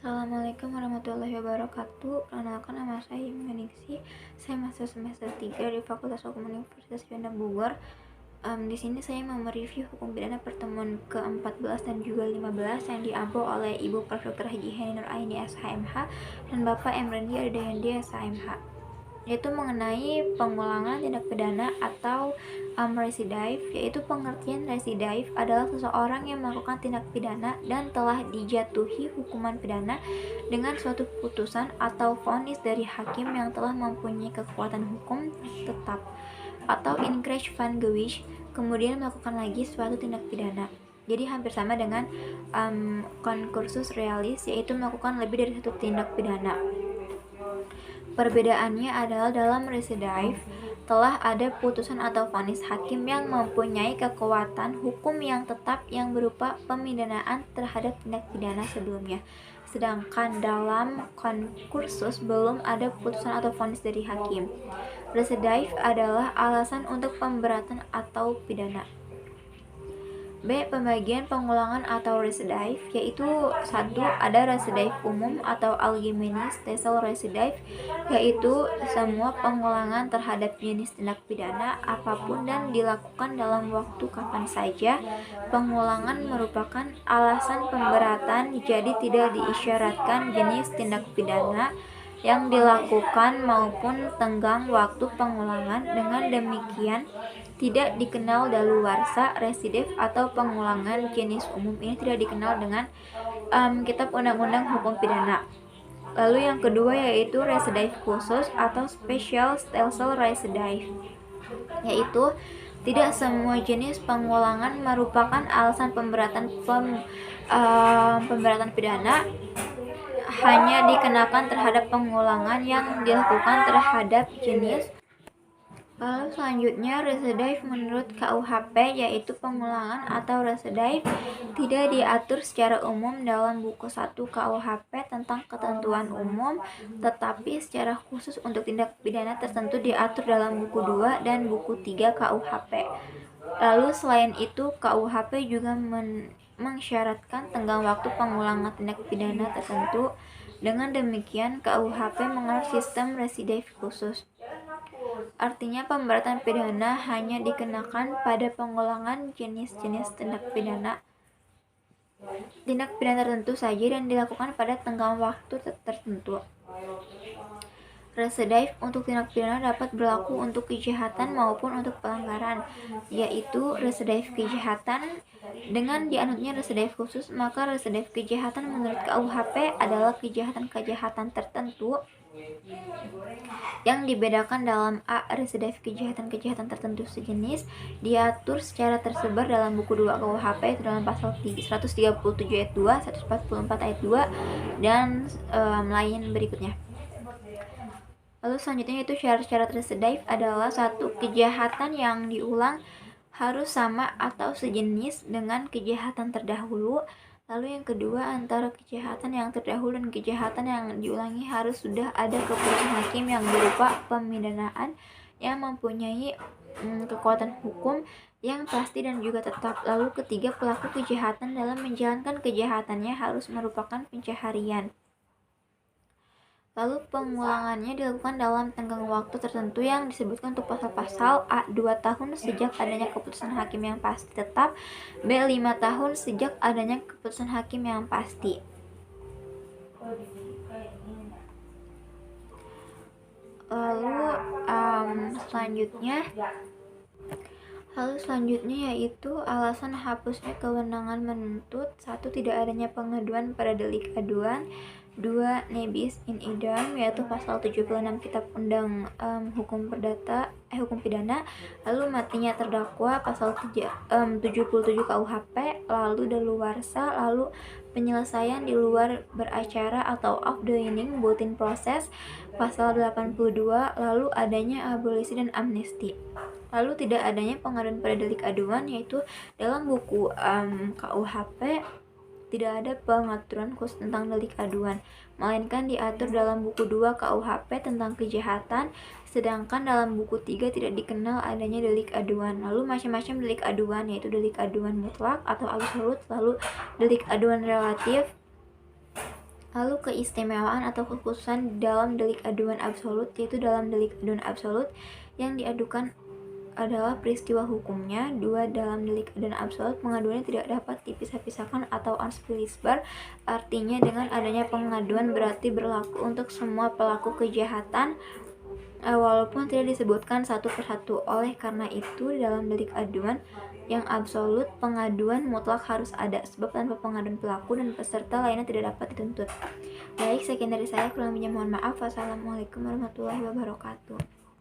Assalamualaikum warahmatullahi wabarakatuh. Perkenalkan, nama saya Yuningsi. Saya masuk semester 3 di Fakultas Hukum Universitas Juanda Bogor. Di sini saya mau mereview hukum pidana pertemuan ke-14 dan juga 15 yang diampu oleh Ibu Prof. Dr. Haji Heni Nur Aini SHMH dan Bapak Emrendi Ardayandi SHMH, yaitu mengenai pengulangan tindak pidana atau recidive. Yaitu pengertian recidive adalah seseorang yang melakukan tindak pidana dan telah dijatuhi hukuman pidana dengan suatu putusan atau vonis dari hakim yang telah mempunyai kekuatan hukum tetap atau Ingresh van Gewicht, kemudian melakukan lagi suatu tindak pidana. Jadi hampir sama dengan concursus realis, yaitu melakukan lebih dari satu tindak pidana. Perbedaannya adalah dalam recidive telah ada putusan atau vonis hakim yang mempunyai kekuatan hukum yang tetap yang berupa pemidanaan terhadap tindak pidana sebelumnya. Sedangkan dalam concursus belum ada putusan atau vonis dari hakim. Recidive adalah alasan untuk pemberatan atau pidana. B. Pembagian pengulangan atau recidive, yaitu 1. Ada recidive umum atau allgemeines Stelsel recidive, yaitu semua pengulangan terhadap jenis tindak pidana apapun dan dilakukan dalam waktu kapan saja. Pengulangan merupakan alasan pemberatan, jadi tidak diisyaratkan jenis tindak pidana yang dilakukan maupun tenggang waktu pengulangan. Dengan demikian tidak dikenal daluarsa residif atau pengulangan jenis umum. Ini tidak dikenal dengan Kitab Undang-Undang Hukum Pidana. Lalu yang kedua yaitu recidive khusus atau special Stelsel recidive, yaitu tidak semua jenis pengulangan merupakan alasan pemberatan pidana, hanya dikenakan terhadap pengulangan yang dilakukan terhadap jenis. Lalu selanjutnya recidive menurut KUHP, yaitu pengulangan atau recidive tidak diatur secara umum dalam buku 1 KUHP tentang ketentuan umum, tetapi secara khusus untuk tindak pidana tertentu diatur dalam buku 2 dan buku 3 KUHP. Lalu selain itu KUHP juga mensyaratkan tenggang waktu pengulangan tindak pidana tertentu. Dengan demikian KUHP mengenal sistem recidive khusus. Artinya pemberatan pidana hanya dikenakan pada pengulangan jenis-jenis tindak pidana tertentu saja dan dilakukan pada tenggang waktu tertentu. Recidive untuk tindak pidana dapat berlaku untuk kejahatan maupun untuk pelanggaran, yaitu recidive kejahatan. Dengan dianutnya recidive khusus, maka recidive kejahatan menurut KUHP adalah kejahatan-kejahatan tertentu yang dibedakan dalam A. Recidive kejahatan-kejahatan tertentu sejenis diatur secara tersebar dalam buku 2 KUHP, itu dalam pasal 137 ayat 2, 144 ayat 2 dan lain berikutnya. Lalu selanjutnya itu syarat-syarat recidive adalah 1. Kejahatan yang diulang harus sama atau sejenis dengan kejahatan terdahulu. Lalu yang kedua, antara kejahatan yang terdahulu dan kejahatan yang diulangi harus sudah ada keputusan hakim yang berupa pemidanaan yang mempunyai kekuatan hukum yang pasti dan juga tetap. Lalu ketiga, pelaku kejahatan dalam menjalankan kejahatannya harus merupakan pencaharian. Lalu pengulangannya dilakukan dalam tenggang waktu tertentu yang disebutkan untuk pasal-pasal A. 2 tahun sejak adanya keputusan hakim yang pasti tetap, B. 5 tahun sejak adanya keputusan hakim yang pasti. Selanjutnya yaitu alasan hapusnya kewenangan menuntut. 1. Tidak adanya pengaduan pada delik aduan. 2. Nebis in idem, yaitu pasal 76 Kitab Undang Hukum Pidana. Lalu matinya terdakwa, pasal 77 KUHP. Lalu daluarsa, lalu penyelesaian di luar beracara atau off the evening voting process, pasal 82. Lalu adanya abolisi dan amnesti. Lalu tidak adanya pengaduan pada delik aduan, yaitu dalam buku KUHP tidak ada pengaturan khusus tentang delik aduan, melainkan diatur dalam buku 2 KUHP tentang kejahatan, sedangkan dalam buku 3 tidak dikenal adanya delik aduan. Lalu macam-macam delik aduan, yaitu delik aduan mutlak atau absolut, lalu delik aduan relatif, Lalu keistimewaan atau kekhususan dalam delik aduan absolut, yaitu dalam delik aduan absolut yang diadukan adalah peristiwa hukumnya. 2. Dalam delik aduan absolut, pengaduannya tidak dapat dipisah-pisahkan atau unspecified. Artinya dengan adanya pengaduan berarti berlaku untuk semua pelaku kejahatan walaupun tidak disebutkan satu persatu. Oleh karena itu, dalam delik aduan yang absolut, pengaduan mutlak harus ada, sebab tanpa pengaduan pelaku dan peserta lainnya tidak dapat dituntut. Baik, sekian dari saya, kurang lebihnya mohon maaf. Wassalamualaikum warahmatullahi wabarakatuh.